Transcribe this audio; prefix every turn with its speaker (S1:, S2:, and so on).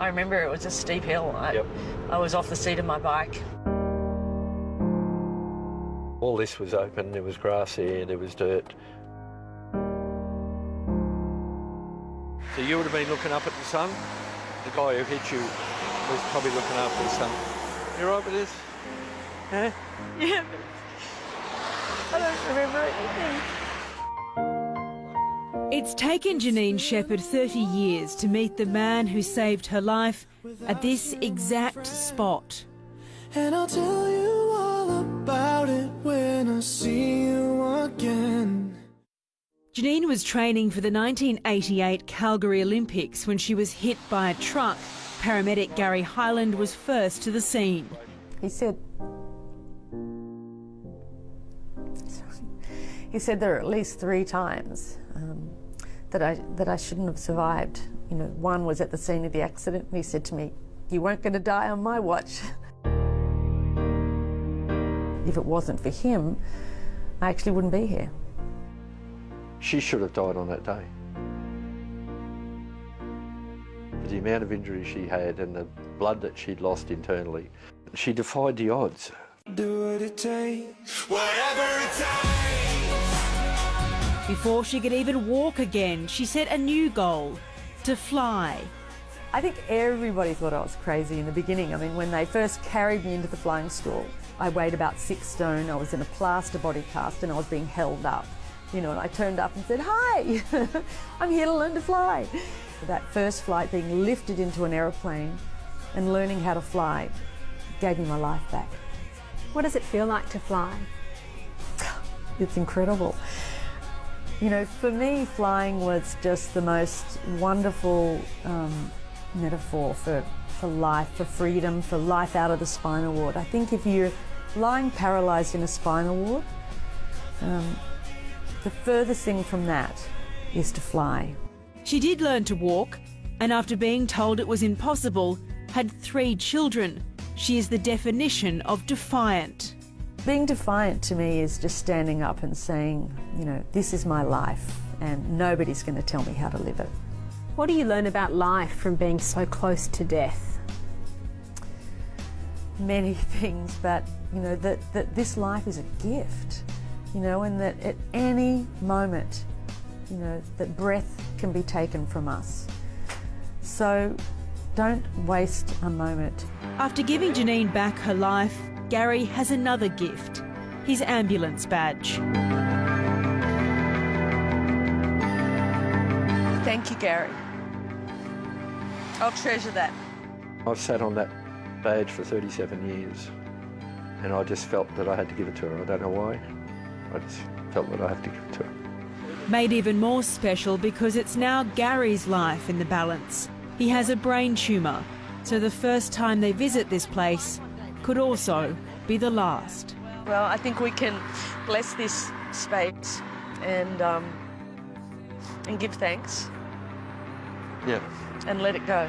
S1: I remember it was a steep hill.
S2: Yep.
S1: I was off the seat of my bike.
S2: All this was open, there was grass there, there was dirt. So you would have been looking up at the sun? The guy who hit you was probably looking after the sun. You all right with this? Huh?
S1: Yeah, but I don't remember anything.
S3: It's taken Janine Shepherd 30 years to meet the man who saved her life at this exact spot.
S4: And I'll tell you all about it when I see you again.
S3: Janine was training for the 1988 Calgary Olympics when she was hit by a truck. Paramedic Gary Hyland was first to the scene.
S5: He said there are at least 3 times that I shouldn't have survived. You know, one was at the scene of the accident, and he said to me, "You weren't going to die on my watch." If it wasn't for him, I actually wouldn't be here.
S2: She should have died on that day. The amount of injury she had and the blood that she'd lost internally, she defied the odds.
S4: Do what it takes, whatever it takes.
S3: Before she could even walk again, she set a new goal: to fly.
S5: I think everybody thought I was crazy in the beginning. I mean, when they first carried me into the flying school, I weighed about 6 stone, I was in a plaster body cast and I was being held up. You know, and I turned up and said, "Hi, I'm here to learn to fly." That first flight, being lifted into an aeroplane and learning how to fly, gave me my life back.
S6: What does it feel like to fly?
S5: It's incredible. You know, for me, flying was just the most wonderful metaphor for life, for freedom, for life out of the spinal ward. I think if you're lying paralysed in a spinal ward, the furthest thing from that is to fly.
S3: She did learn to walk, and after being told it was impossible, had 3 children. She is the definition of defiant.
S5: Being defiant to me is just standing up and saying, you know, this is my life and nobody's going to tell me how to live it.
S6: What do you learn about life from being so close to death?
S5: Many things, but, you know, that this life is a gift, you know, and that at any moment, you know, that breath can be taken from us. So don't waste a moment.
S3: After giving Janine back her life, Gary has another gift: his ambulance badge.
S1: Thank you, Gary. I'll treasure that.
S2: I've sat on that badge for 37 years and I just felt that I had to give it to her. I don't know why. I just felt that I had to give it to her.
S3: Made even more special because it's now Gary's life in the balance. He has a brain tumour, so the first time they visit this place could also be the last.
S1: Well, I think we can bless this space and give thanks.
S2: Yeah.
S1: And let it go.